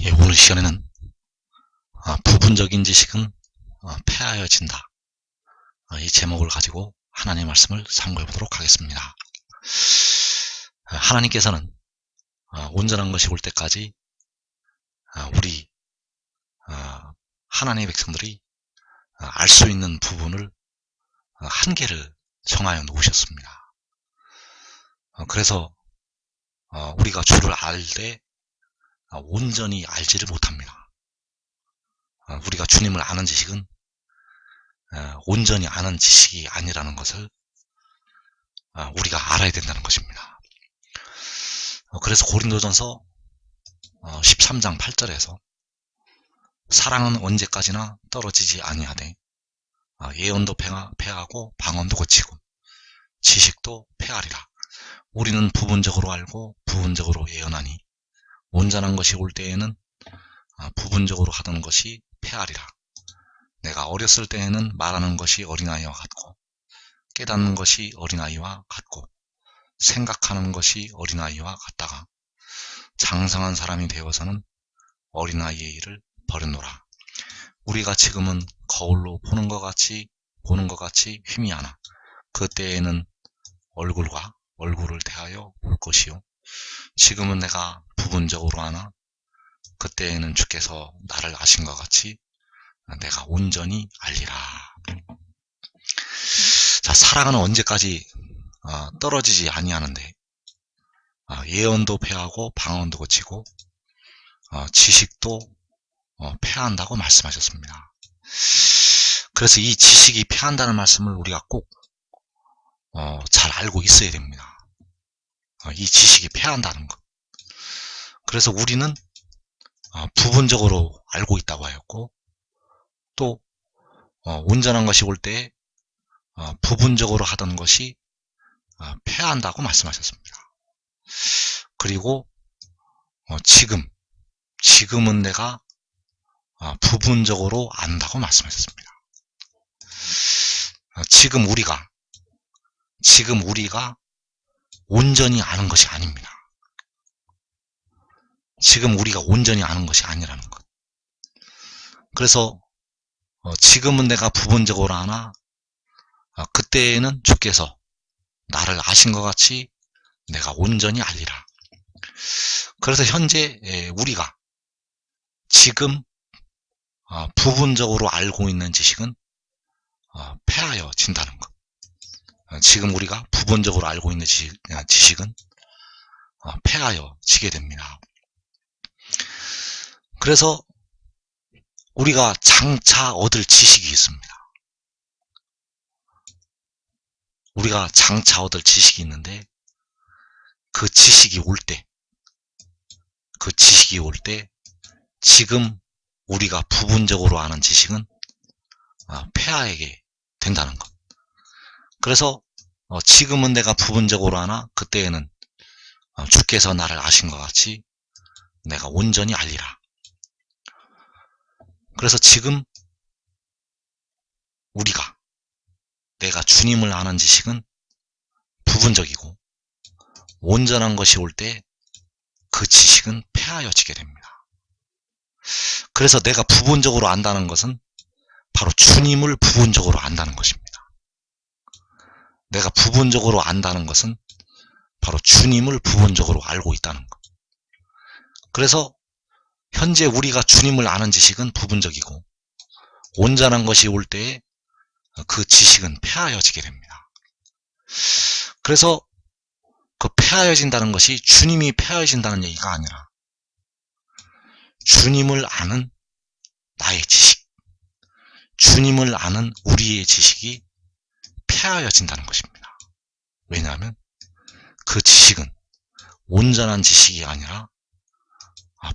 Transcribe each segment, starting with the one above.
예, 오늘 시간에는 부분적인 지식은 폐하여진다. 이 제목을 가지고 하나님의 말씀을 상고해 보도록 하겠습니다. 하나님께서는 온전한 것이 올 때까지 우리 하나님의 백성들이 알 수 있는 부분을 한계를 정하여 놓으셨습니다. 그래서 우리가 주를 알 때 온전히 알지를 못합니다. 우리가 주님을 아는 지식은 온전히 아는 지식이 아니라는 것을 우리가 알아야 된다는 것입니다. 그래서 고린도전서 13장 8절에서 사랑은 언제까지나 떨어지지 아니하되 예언도 패하고 방언도 고치고 지식도 패하리라. 우리는 부분적으로 알고 부분적으로 예언하니 온전한 것이 올 때에는 부분적으로 하던 것이 패하리라. 내가 어렸을 때에는 말하는 것이 어린아이와 같고 깨닫는 것이 어린아이와 같고 생각하는 것이 어린아이와 같다가 장성한 사람이 되어서는 어린아이의 일을 버렸노라. 우리가 지금은 거울로 보는 것 같이 희미하나 그때에는 얼굴과 얼굴을 대하여 볼 것이요 지금은 내가 부분적으로 하나 그때에는 주께서 나를 아신 것 같이 내가 온전히 알리라. 자, 사랑은 언제까지 떨어지지 아니하는데 예언도 패하고 방언도 고치고 지식도 패한다고 말씀하셨습니다. 그래서 이 지식이 패한다는 말씀을 우리가 꼭 잘 알고 있어야 됩니다. 이 지식이 패한다는 것. 그래서 우리는 부분적으로 알고 있다고 하였고 또 온전한 것이 올 때 부분적으로 하던 것이 패한다고 말씀하셨습니다. 그리고 지금은 내가 부분적으로 안다고 말씀하셨습니다. 지금 우리가 온전히 아는 것이 아닙니다. 지금 우리가 온전히 아는 것이 아니라는 것. 그래서 지금은 내가 부분적으로 아나 그때에는 주께서 나를 아신 것 같이 내가 온전히 알리라. 그래서 현재 우리가 지금 부분적으로 알고 있는 지식은 패하여진다는 것. 지금 우리가 부분적으로 알고 있는 지식은 패하여지게 됩니다. 그래서 우리가 장차 얻을 지식이 있습니다. 우리가 장차 얻을 지식이 있는데 그 지식이 올 때 지금 우리가 부분적으로 아는 지식은 폐하게 된다는 것. 그래서 지금은 내가 부분적으로 아나 그때에는 주께서 나를 아신 것 같이 내가 온전히 알리라. 그래서 지금 내가 주님을 아는 지식은 부분적이고 온전한 것이 올 때 그 지식은 폐하여지게 됩니다. 그래서 내가 부분적으로 안다는 것은 바로 주님을 부분적으로 안다는 것입니다. 내가 부분적으로 안다는 것은 바로 주님을 부분적으로 알고 있다는 것. 그래서 현재 우리가 주님을 아는 지식은 부분적이고 온전한 것이 올 때에 그 지식은 폐하여지게 됩니다. 그래서 그 폐하여진다는 것이 주님이 폐하여진다는 얘기가 아니라 주님을 아는 나의 지식, 주님을 아는 우리의 지식이 폐하여진다는 것입니다. 왜냐하면 그 지식은 온전한 지식이 아니라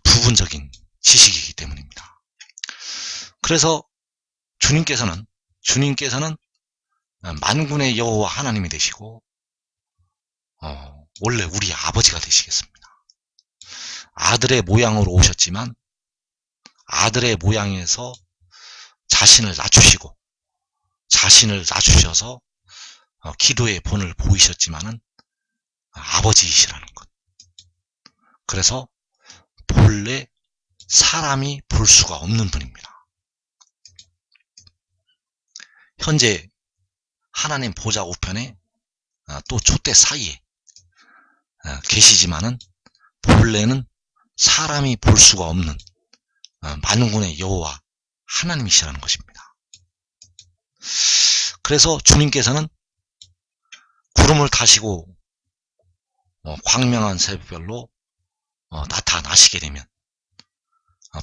부분적인 지식이기 때문입니다. 그래서 주님께서는 만군의 여호와 하나님이 되시고 원래 우리 아버지가 되시겠습니다. 아들의 모양으로 오셨지만 아들의 모양에서 자신을 낮추셔서 기도의 본을 보이셨지만은 아버지이시라는 것. 그래서 본래 사람이 볼 수가 없는 분입니다. 현재 하나님 보좌 우편에 또 촛대 사이에 계시지만은 본래는 사람이 볼 수가 없는 만군의 여호와 하나님이시라는 것입니다. 그래서 주님께서는 구름을 타시고 광명한 새벽별로 나타나시게 되면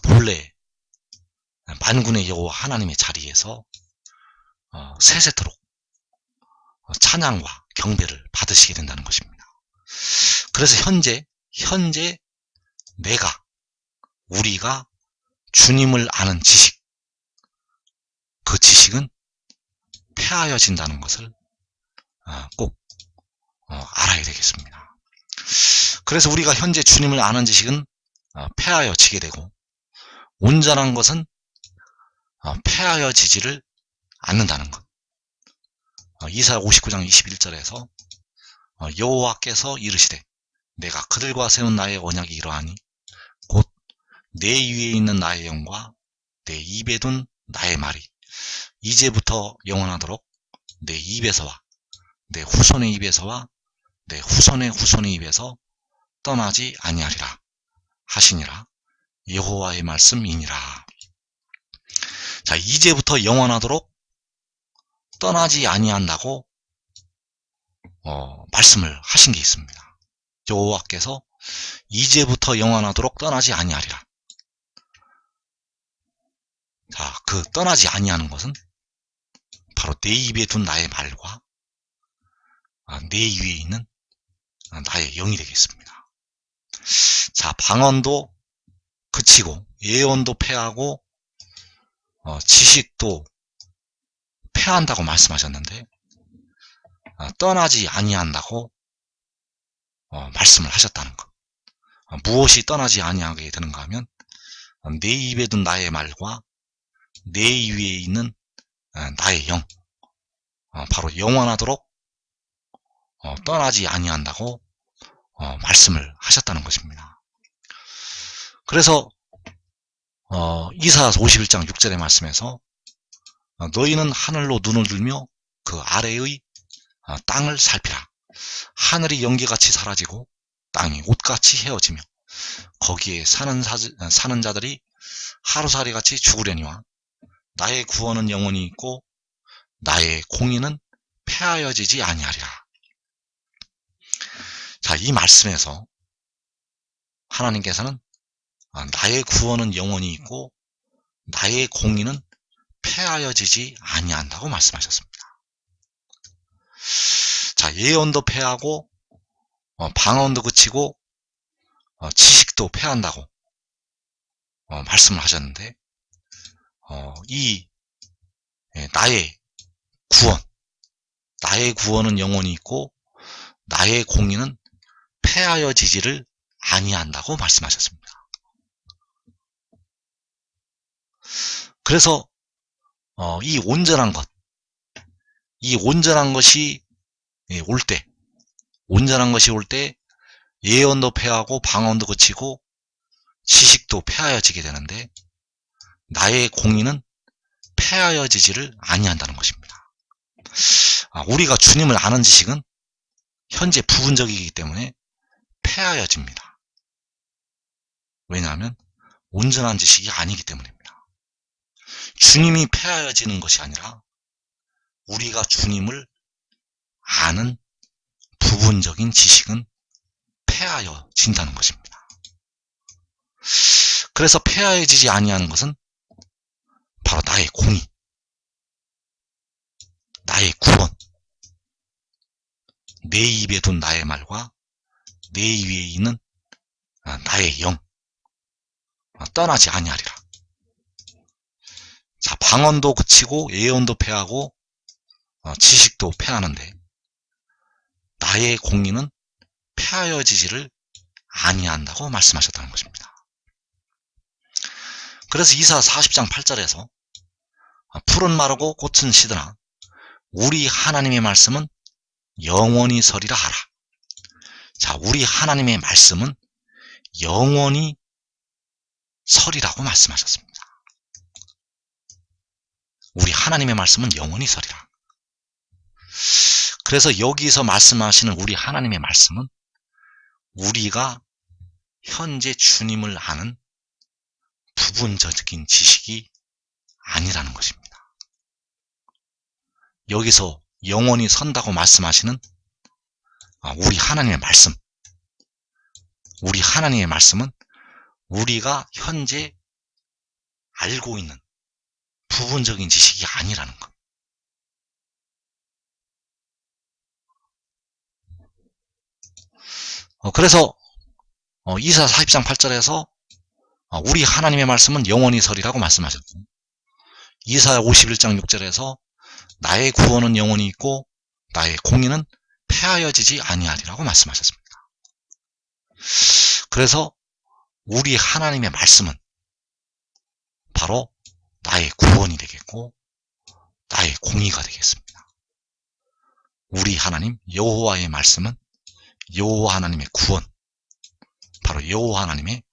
본래 만군의 여호와 하나님의 자리에서 세세토록 찬양과 경배를 받으시게 된다는 것입니다. 그래서 현재 우리가 주님을 아는 지식, 그 지식은 폐하여진다는 것을 꼭 알아야 되겠습니다. 그래서 우리가 현재 주님을 아는 지식은 폐하여지게 되고, 온전한 것은 폐하여지지를 않는다는 것. 이사야 59장 21절에서 여호와께서 이르시되 내가 그들과 세운 나의 언약이 이러하니 곧 내 위에 있는 나의 영과 내 입에 둔 나의 말이 이제부터 영원하도록 내 입에서와 내 후손의 입에서와 내 후손의 후손의 입에서 떠나지 아니하리라 하시니라. 여호와의 말씀이니라. 자, 이제부터 영원하도록 떠나지 아니한다고 말씀을 하신 게 있습니다. 여호와께서 이제부터 영원하도록 떠나지 아니하리라. 자, 그 떠나지 아니하는 것은 바로 내 입에 둔 나의 말과 내 위에 있는 나의 영이 되겠습니다. 자, 방언도 그치고 예언도 패하고 지식도 패한다고 말씀하셨는데 떠나지 아니한다고 말씀을 하셨다는 것. 무엇이 떠나지 아니하게 되는가 하면 내 입에 둔 나의 말과 내 위에 있는 나의 영, 바로 영원하도록 떠나지 아니한다고 말씀을 하셨다는 것입니다. 그래서 이사야서 51장 6절의 말씀에서 너희는 하늘로 눈을 들며 그 아래의 땅을 살피라. 하늘이 연기같이 사라지고 땅이 옷같이 헤어지며 거기에 사는 자들이 하루살이같이 죽으려니와 나의 구원은 영원히 있고 나의 공의는 폐하여지지 아니하리라. 자, 이 말씀에서 하나님께서는 나의 구원은 영원히 있고 나의 공의는 폐하여지지 아니한다고 말씀하셨습니다. 자, 예언도 폐하고 방언도 그치고 지식도 폐한다고 말씀을 하셨는데 나의 구원은 영원히 있고 나의 공의는 폐하여지지를 아니한다고 말씀하셨습니다. 그래서 이 온전한 것이 올 때 예언도 폐하고 방언도 그치고 지식도 폐하여지게 되는데 나의 공의는 폐하여지지를 아니한다는 것입니다. 우리가 주님을 아는 지식은 현재 부분적이기 때문에 폐하여집니다. 왜냐하면 온전한 지식이 아니기 때문입니다. 주님이 폐하여지는 것이 아니라 우리가 주님을 아는 부분적인 지식은 폐하여진다는 것입니다. 그래서 폐하여지지 아니하는 것은 바로 나의 공의, 나의 구원, 내 입에 둔 나의 말과 내 위에 있는 나의 영, 떠나지 아니하리라. 자, 방언도 그치고 예언도 폐하고 지식도 폐하는데 나의 공의는 폐하여지지를 아니한다고 말씀하셨다는 것입니다. 그래서 이사야 40장 8절에서 풀은 마르고 꽃은 시드나 우리 하나님의 말씀은 영원히 서리라 하라. 자, 우리 하나님의 말씀은 영원히 설이라고 말씀하셨습니다. 우리 하나님의 말씀은 영원히 설이라. 그래서 여기서 말씀하시는 우리 하나님의 말씀은 우리가 현재 주님을 아는 부분적인 지식이 아니라는 것입니다. 여기서 영원히 선다고 말씀하시는 우리 하나님의 말씀, 우리 하나님의 말씀은 우리가 현재 알고 있는 부분적인 지식이 아니라는 것. 그래서 이사 40장 8절에서 우리 하나님의 말씀은 영원히 설이라고 말씀하셨고, 이사 51장 6절에서 나의 구원은 영원히 있고 나의 공의는 폐하여지지 아니하리라고 말씀하셨습니다. 그래서 우리 하나님의 말씀은 바로 나의 구원이 되겠고 나의 공의가 되겠습니다. 우리 하나님 여호와의 말씀은 여호와 하나님의 구원, 바로 여호와 하나님의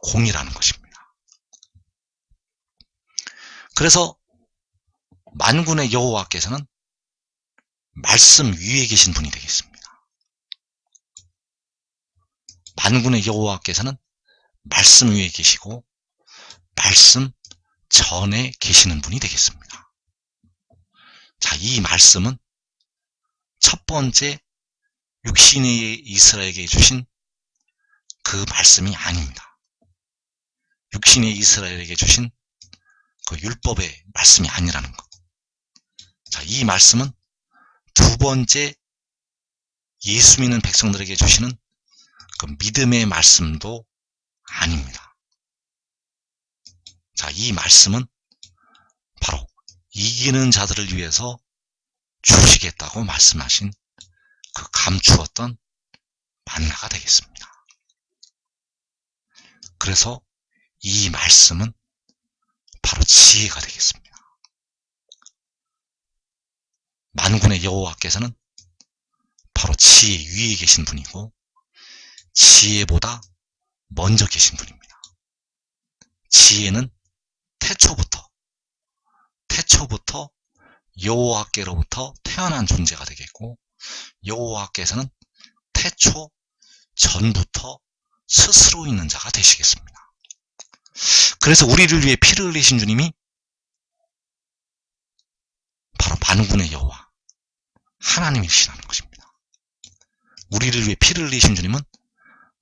공의라는 것입니다. 그래서 만군의 여호와께서는 말씀 위에 계신 분이 되겠습니다. 만군의 여호와께서는 말씀 위에 계시고 말씀 전에 계시는 분이 되겠습니다. 자, 이 말씀은 첫 번째 육신의 이스라엘에게 주신 그 말씀이 아닙니다. 육신의 이스라엘에게 주신 그 율법의 말씀이 아니라는 것. 자, 이 말씀은 두 번째 예수 믿는 백성들에게 주시는 그 믿음의 말씀도 아닙니다. 자, 이 말씀은 바로 이기는 자들을 위해서 주시겠다고 말씀하신 그 감추었던 만나가 되겠습니다. 그래서 이 말씀은 바로 지혜가 되겠습니다. 만군의 여호와께서는 바로 지혜 위에 계신 분이고 지혜보다 먼저 계신 분입니다. 지혜는 태초부터 여호와께로부터 태어난 존재가 되겠고, 여호와께서는 태초 전부터 스스로 있는 자가 되시겠습니다. 그래서 우리를 위해 피를 흘리신 주님이 바로 만군의 여호와 하나님이시라는 것입니다. 우리를 위해 피를 흘리신 주님은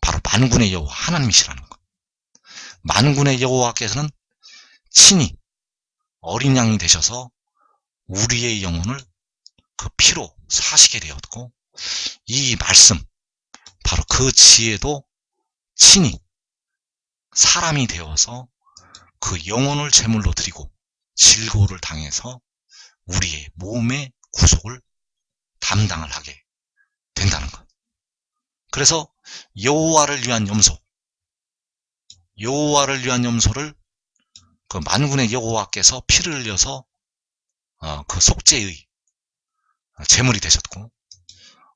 바로 만군의 여호와 하나님이시라는 것. 만군의 여호와께서는 친히 어린 양이 되셔서 우리의 영혼을 그 피로 사시게 되었고, 이 말씀, 바로 그 지혜도 친히 사람이 되어서 그 영혼을 제물로 드리고 질고를 당해서 우리의 몸의 구속을 담당을 하게 된다는 것. 그래서 여호와를 위한 염소를 그 만군의 여호와께서 피를 흘려서 그 속죄의 제물이 되셨고,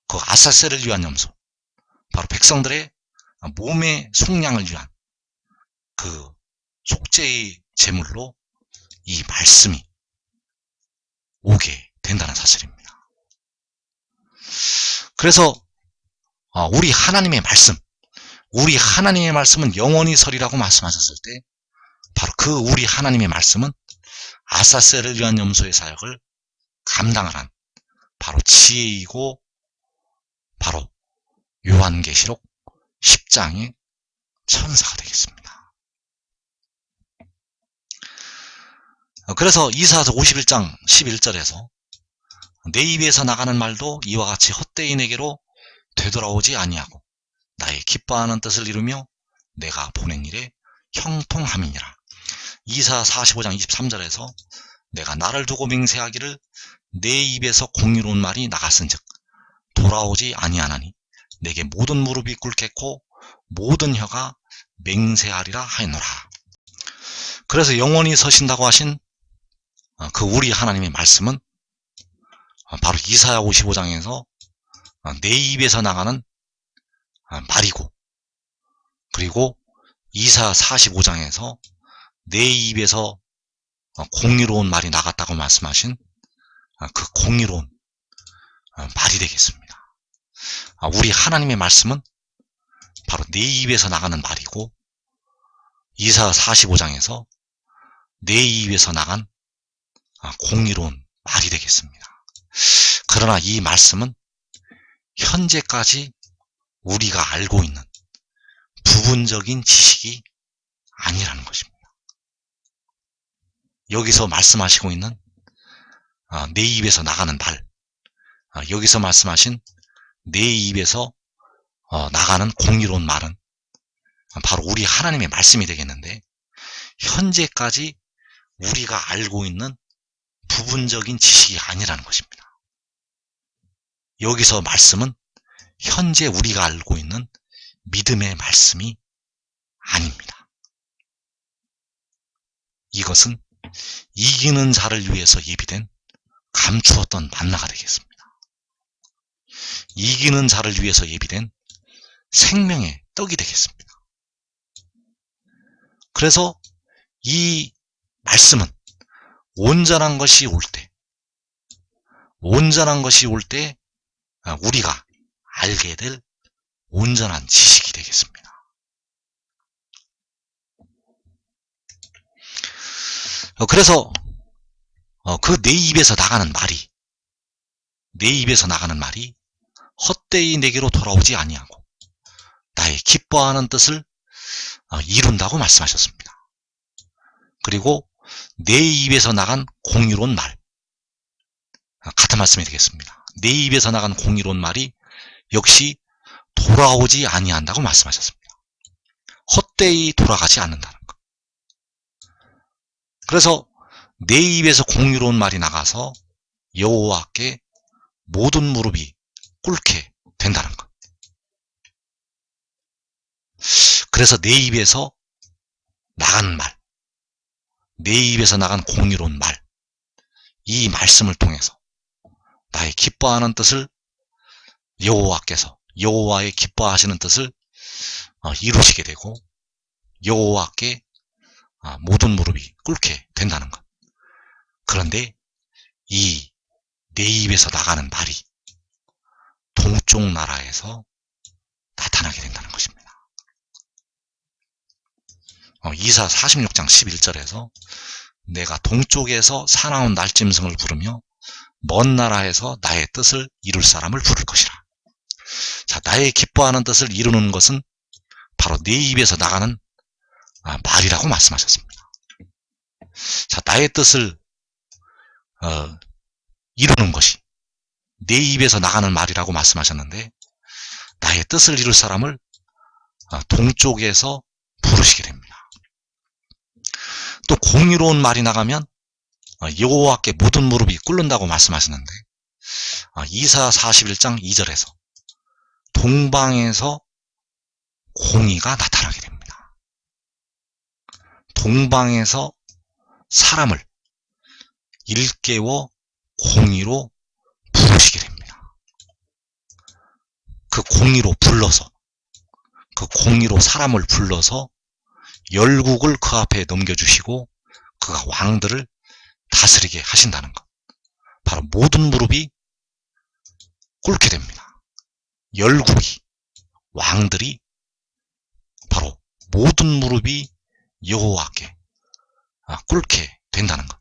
그 아사셀을 위한 염소, 바로 백성들의 몸의 속량을 위한 그 속죄의 제물로 이 말씀이 오게 된다는 사실입니다. 그래서 우리 하나님의 말씀은 영원히 설이라고 말씀하셨을 때, 바로 그 우리 하나님의 말씀은 아사셀을 위한 염소의 사역을 감당을 한 바로 지혜이고, 바로 요한계시록 10장의 천사가 되겠습니다. 그래서 이사야서 51장 11절에서 내 입에서 나가는 말도 이와 같이 헛되이 내게로 되돌아오지 아니하고 나의 기뻐하는 뜻을 이루며 내가 보낸 일에 형통함이니라. 이사야 45장 23절에서 내가 나를 두고 맹세하기를 내 입에서 공의로운 말이 나갔은즉 돌아오지 아니하나니 내게 모든 무릎이 꿇겠고 모든 혀가 맹세하리라 하였노라. 그래서 영원히 서신다고 하신 그 우리 하나님의 말씀은 바로 이사야 55장에서 내 입에서 나가는 말이고, 그리고 이사 45장에서 내 입에서 공의로운 말이 나갔다고 말씀하신 그 공의로운 말이 되겠습니다. 우리 하나님의 말씀은 바로 내 입에서 나가는 말이고, 이사 45장에서 내 입에서 나간 공의로운 말이 되겠습니다. 그러나 이 말씀은 현재까지 우리가 알고 있는 부분적인 지식이 아니라는 것입니다. 여기서 말씀하시고 있는 내 입에서 나가는 말, 여기서 말씀하신 내 입에서 나가는 공의로운 말은 바로 우리 하나님의 말씀이 되겠는데, 현재까지 우리가 알고 있는 부분적인 지식이 아니라는 것입니다. 여기서 말씀은 현재 우리가 알고 있는 믿음의 말씀이 아닙니다. 이것은 이기는 자를 위해서 예비된 감추었던 만나가 되겠습니다. 이기는 자를 위해서 예비된 생명의 떡이 되겠습니다. 그래서 이 말씀은 온전한 것이 올 때 우리가 알게 될 온전한 지식이 되겠습니다. 그래서 그 내 입에서 나가는 말이 헛되이 내게로 돌아오지 아니하고 나의 기뻐하는 뜻을 이룬다고 말씀하셨습니다. 그리고 내 입에서 나간 공의로운 말, 같은 말씀이 되겠습니다. 내 입에서 나간 공의로운 말이 역시 돌아오지 아니한다고 말씀하셨습니다. 헛되이 돌아가지 않는다는 것. 그래서 내 입에서 공의로운 말이 나가서 여호와께 모든 무릎이 꿇게 된다는 것. 그래서 내 입에서 나간 말, 내 입에서 나간 공의로운 말, 이 말씀을 통해서 나의 기뻐하는 뜻을 여호와의 기뻐하시는 뜻을 이루시게 되고, 여호와께 모든 무릎이 꿇게 된다는 것. 그런데 이 내 입에서 나가는 말이 동쪽 나라에서 나타나게 된다는 것입니다. 이사 46장 11절에서 내가 동쪽에서 사나운 날짐승을 부르며 먼 나라에서 나의 뜻을 이룰 사람을 부를 것이라. 자, 나의 기뻐하는 뜻을 이루는 것은 바로 내 입에서 나가는 말이라고 말씀하셨습니다. 자, 나의 뜻을 이루는 것이 내 입에서 나가는 말이라고 말씀하셨는데, 나의 뜻을 이룰 사람을 동쪽에서 부르시게 됩니다. 또 공의로운 말이 나가면 여호와께 모든 무릎이 꿇는다고 말씀하셨는데, 이사 41장 2절에서 동방에서 공의가 나타나게 됩니다. 동방에서 사람을 일깨워 공의로 부르시게 됩니다. 그 공의로 사람을 불러서 열국을 그 앞에 넘겨주시고 그가 왕들을 다스리게 하신다는 것. 바로 모든 무릎이 꿇게 됩니다. 열국이, 왕들이, 바로 모든 무릎이 여호와께 꿇게 된다는 것.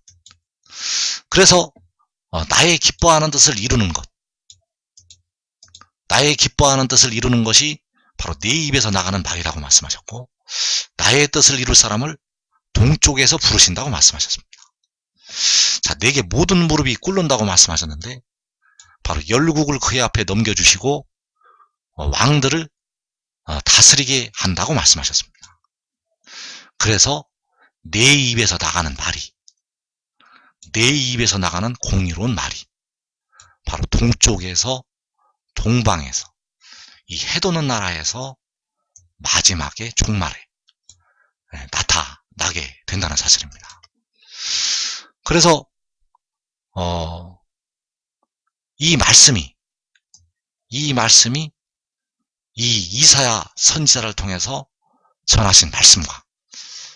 그래서 나의 기뻐하는 뜻을 이루는 것, 나의 기뻐하는 뜻을 이루는 것이 바로 내 입에서 나가는 말이라고 말씀하셨고, 나의 뜻을 이룰 사람을 동쪽에서 부르신다고 말씀하셨습니다. 자, 내게 모든 무릎이 꿇는다고 말씀하셨는데, 바로 열국을 그의 앞에 넘겨주시고 왕들을 다스리게 한다고 말씀하셨습니다. 그래서 내 입에서 나가는 말이, 내 입에서 나가는 공의로운 말이 바로 동쪽에서, 동방에서, 이 해도는 나라에서 마지막에 종말에 나타나게 된다는 사실입니다. 그래서 이 말씀이 이 이사야 선지자를 통해서 전하신 말씀과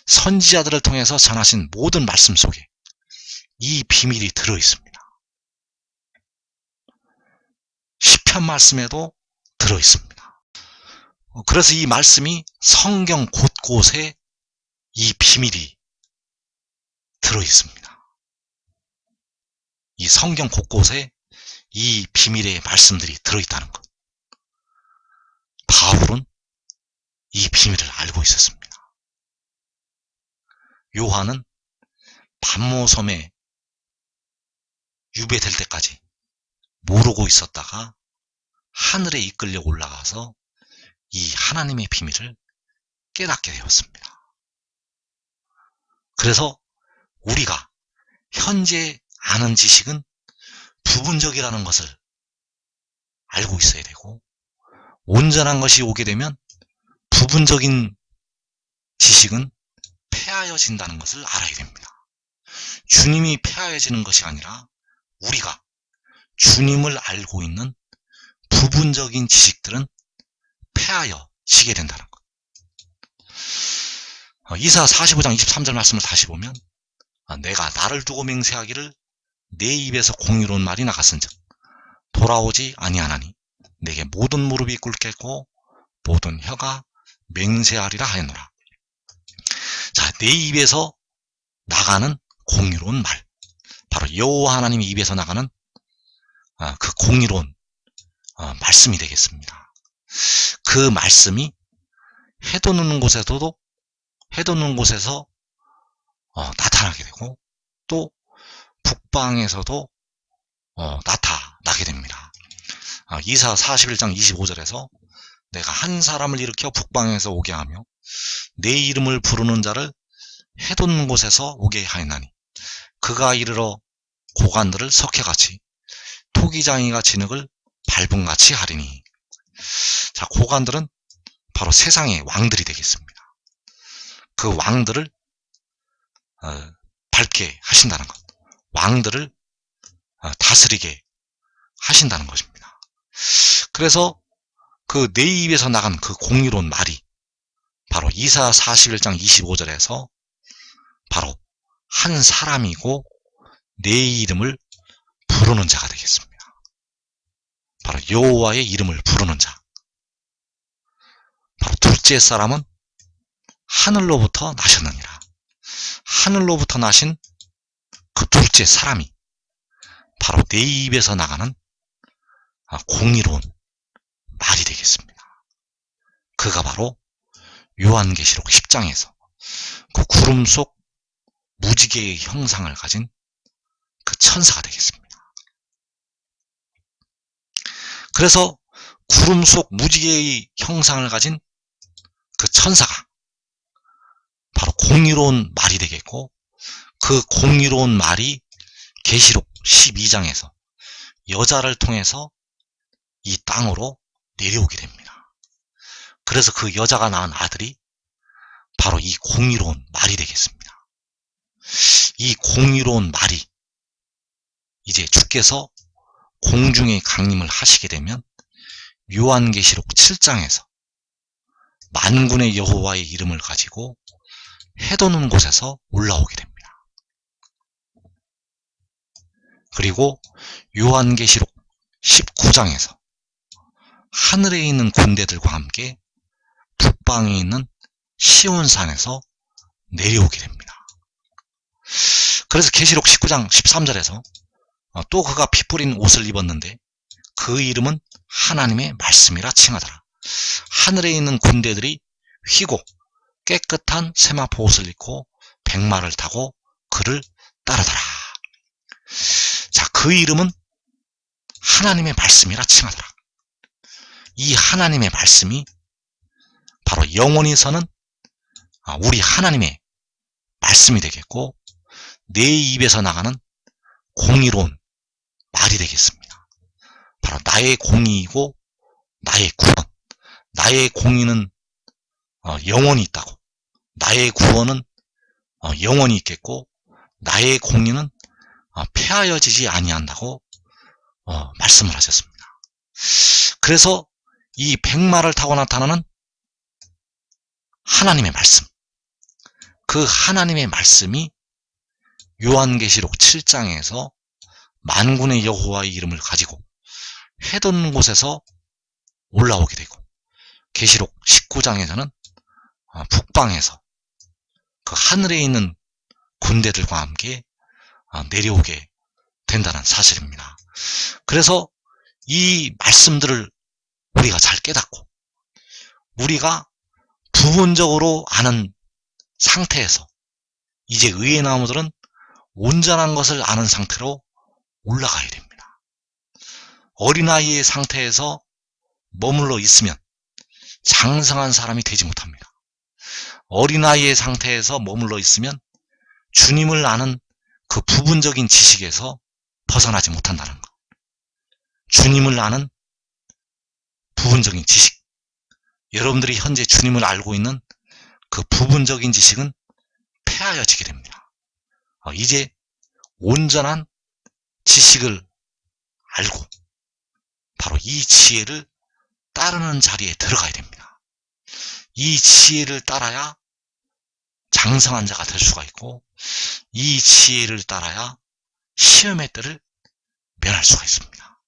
선지자들을 통해서 전하신 모든 말씀 속에 이 비밀이 들어있습니다. 시편 말씀에도 들어있습니다. 그래서 이 말씀이 성경 곳곳에 이 비밀이 들어있습니다. 이 성경 곳곳에 이 비밀의 말씀들이 들어있다는 것. 바울은 이 비밀을 알고 있었습니다. 요한은 반모섬에 유배될 때까지 모르고 있었다가 하늘에 이끌려 올라가서 이 하나님의 비밀을 깨닫게 되었습니다. 그래서 우리가 현재 아는 지식은 부분적이라는 것을 알고 있어야 되고, 온전한 것이 오게 되면 부분적인 지식은 폐하여진다는 것을 알아야 됩니다. 주님이 폐하여지는 것이 아니라 우리가 주님을 알고 있는 부분적인 지식들은 폐하여지게 된다는 것. 이사 45장 23절 말씀을 다시 보면, 내가 나를 두고 맹세하기를 내 입에서 공의로운 말이 나갔은즉 돌아오지 아니하나니 내게 모든 무릎이 꿇겠고 모든 혀가 맹세하리라 하였노라. 자, 내 입에서 나가는 공의로운 말, 바로 여호와 하나님의 입에서 나가는 그 공의로운 말씀이 되겠습니다. 그 말씀이 해돋는 곳에서 나타나게 되고, 또 북방에서도 나타나게 됩니다. 이사 41장 25절에서 내가 한 사람을 일으켜 북방에서 오게 하며 내 이름을 부르는 자를 해돋는 곳에서 오게 하였나니 그가 이르러 고관들을 석회같이 토기장이가 진흙을 밟음같이 하리니. 자, 고관들은 바로 세상의 왕들이 되겠습니다. 그 왕들을 밟게 하신다는 것, 왕들을 다스리게 하신다는 것입니다. 그래서 그 내 입에서 나간 그 공의로운 말이 바로 이사 41장 25절에서 바로 한 사람이고 내 이름을 부르는 자가 되겠습니다. 바로 여호와의 이름을 부르는 자. 바로 둘째 사람은 하늘로부터 나셨느니라. 하늘로부터 나신 그 둘째 사람이 바로 내 입에서 나가는 공의로운 말이 되겠습니다. 그가 바로 요한계시록 10장에서 그 구름 속 무지개의 형상을 가진 그 천사가 되겠습니다. 그래서 구름 속 무지개의 형상을 가진 그 천사가 바로 공의로운 말이 되겠고, 그 공의로운 말이 계시록 12장에서 여자를 통해서 이 땅으로 내려오게 됩니다. 그래서 그 여자가 낳은 아들이 바로 이 공의로운 말이 되겠습니다. 이 공의로운 말이 이제 주께서 공중에 강림을 하시게 되면 요한계시록 7장에서 만군의 여호와의 이름을 가지고 해돋는 곳에서 올라오게 됩니다. 그리고 요한계시록 19장에서 하늘에 있는 군대들과 함께 북방에 있는 시온산에서 내려오게 됩니다. 그래서 계시록 19장 13절에서 또 그가 피 뿌린 옷을 입었는데 그 이름은 하나님의 말씀이라 칭하더라. 하늘에 있는 군대들이 휘고 깨끗한 세마포 옷을 입고 백마를 타고 그를 따르더라. 자, 그 이름은 하나님의 말씀이라 칭하더라. 이 하나님의 말씀이 바로 영원히 서는 우리 하나님의 말씀이 되겠고, 내 입에서 나가는 공의로운 말이 되겠습니다. 바로 나의 공의이고 나의 구원, 나의 공의는 영원히 있다고, 나의 구원은 영원히 있겠고 나의 공의는 폐하여지지 아니한다고 말씀을 하셨습니다. 그래서 이 백마를 타고 나타나는 하나님의 말씀. 그 하나님의 말씀이 요한계시록 7장에서 만군의 여호와의 이름을 가지고 해둔 곳에서 올라오게 되고, 계시록 19장에서는 북방에서 그 하늘에 있는 군대들과 함께 내려오게 된다는 사실입니다. 그래서 이 말씀들을 우리가 잘 깨닫고 우리가 부분적으로 아는 상태에서 이제 의의 나무들은 온전한 것을 아는 상태로 올라가야 됩니다. 어린아이의 상태에서 머물러 있으면 장성한 사람이 되지 못합니다. 어린아이의 상태에서 머물러 있으면 주님을 아는 그 부분적인 지식에서 벗어나지 못한다는 것. 주님을 아는 부분적인 지식. 여러분들이 현재 주님을 알고 있는 그 부분적인 지식은 폐하여지게 됩니다. 이제 온전한 지식을 알고 바로 이 지혜를 따르는 자리에 들어가야 됩니다. 이 지혜를 따라야 장성한 자가 될 수가 있고, 이 지혜를 따라야 시험의 때를 면할 수가 있습니다.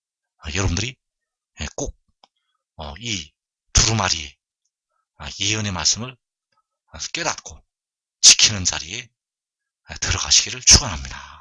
여러분들이 꼭 이 두루마리의 예언의 말씀을 깨닫고 지키는 자리에 들어가시기를 축원합니다.